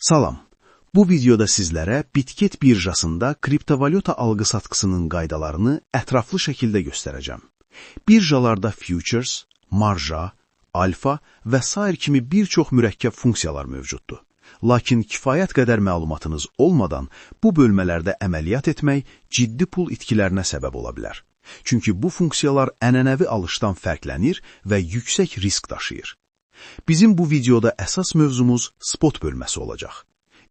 Salam. Bu videoda sizlərə Bitget birjasında kriptovalyuta alğı-satqısının qaydalarını ətraflı şəkildə göstərəcəm. Birjalarda futures, marja, alfa və sair kimi bir çox mürəkkəb funksiyalar mövcuddur. Lakin kifayət qədər məlumatınız olmadan bu bölmələrdə əməliyyat etmək ciddi pul itkilərinə səbəb ola bilər. Çünki bu funksiyalar ənənəvi alışdan fərqlənir və yüksək risk daşıyır. Bizim bu videoda əsas mövzumuz spot bölməsi olacaq.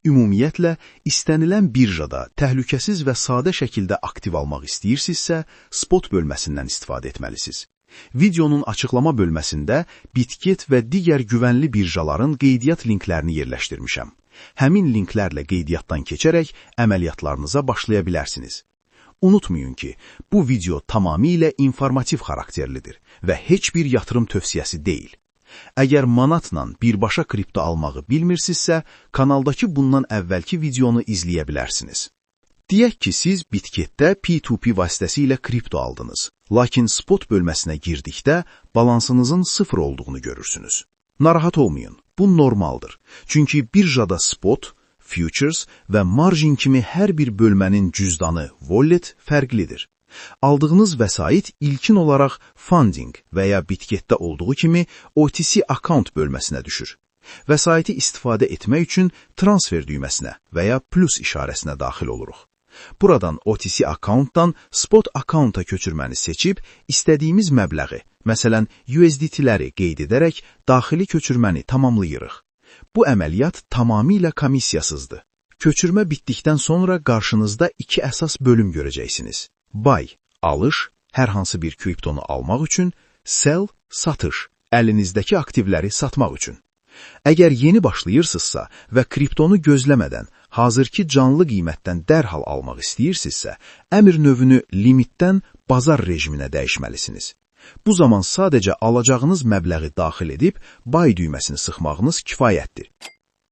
Ümumiyyətlə, istənilən birjada təhlükəsiz və sadə şəkildə aktiv almaq istəyirsinizsə, spot bölməsindən istifadə etməlisiniz. Videonun açıqlama bölməsində Bitget və digər güvənli birjaların qeydiyyat linklərini yerləşdirmişəm. Həmin linklərlə qeydiyyatdan keçərək əməliyyatlarınıza başlaya bilərsiniz. Unutmayın ki, bu video tamamilə informativ xarakterlidir və heç bir yatırım tövsiyəsi deyil. Əgər manatla birbaşa kripto almağı bilmirsinizsə, kanaldakı bundan əvvəlki videonu izləyə bilərsiniz. Deyək ki, siz Bitgetdə P2P vasitəsilə kripto aldınız, lakin spot bölməsinə girdikdə balansınızın sıfır olduğunu görürsünüz. Narahat olmayın, bu normaldır. Çünki birjada spot, futures və margin kimi hər bir bölmənin cüzdanı, wallet fərqlidir. Aldığınız vəsait ilkin olaraq funding və ya Bitgetdə olduğu kimi OTC account bölməsinə düşür. Vəsaiti istifadə etmək üçün transfer düyməsinə və ya plus işarəsinə daxil oluruq. Buradan OTC accountdan spot account'a köçürməni seçib, istədiyimiz məbləği, məsələn USDT-ləri qeyd edərək daxili köçürməni tamamlayırıq. Bu əməliyyat tamamilə komissiyasızdır. Köçürmə bitdikdən sonra qarşınızda iki əsas bölüm görəcəksiniz. Buy, alış, hər hansı bir kriptonu almaq üçün, sell, satış, əlinizdəki aktivləri satmaq üçün. Əgər yeni başlayırsınızsa və kriptonu gözləmədən, hazırki canlı qiymətdən dərhal almaq istəyirsinizsə, əmr növünü limitdən bazar rejiminə dəyişməlisiniz. Bu zaman sadəcə alacağınız məbləği daxil edib, buy düyməsini sıxmağınız kifayətdir.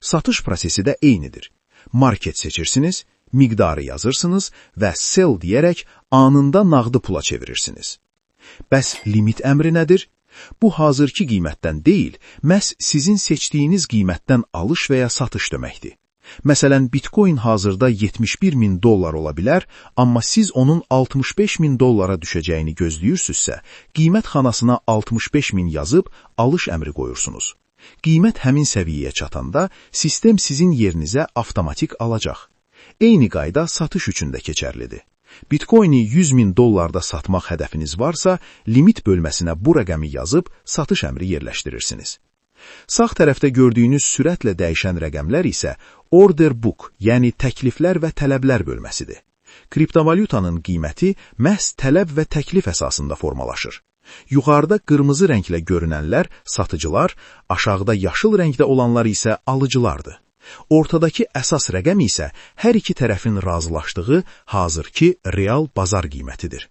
Satış prosesi də eynidir. Market seçirsiniz, miqdarı yazırsınız və sell deyərək anında nağdı pula çevirirsiniz. Bəs limit əmri nədir? Bu hazırki qiymətdən deyil, məhz sizin seçdiyiniz qiymətdən alış və ya satış deməkdir. Məsələn, Bitcoin hazırda $71.000 ola bilər, amma siz onun $65.000 düşəcəyini gözləyirsünüzsə, qiymət xanasına 65.000 yazıb alış əmri qoyursunuz. Qiymət həmin səviyyəyə çatanda, sistem sizin yerinizə avtomatik alacaq. Eyni qayda satış üçün də keçərlidir. Bitcoin'i $100.000 satmaq hədəfiniz varsa, limit bölməsinə bu rəqəmi yazıb satış əmri yerləşdirirsiniz. Sağ tərəfdə gördüyünüz sürətlə dəyişən rəqəmlər isə order book, yəni təkliflər və tələblər bölməsidir. Kriptovalyutanın qiyməti məhz tələb və təklif əsasında formalaşır. Yuxarıda qırmızı rənglə görünənlər satıcılar, aşağıda yaşıl rəngdə olanlar isə alıcılardır. Ortadakı əsas rəqəm isə hər iki tərəfin razılaşdığı hazırki real bazar qiymətidir.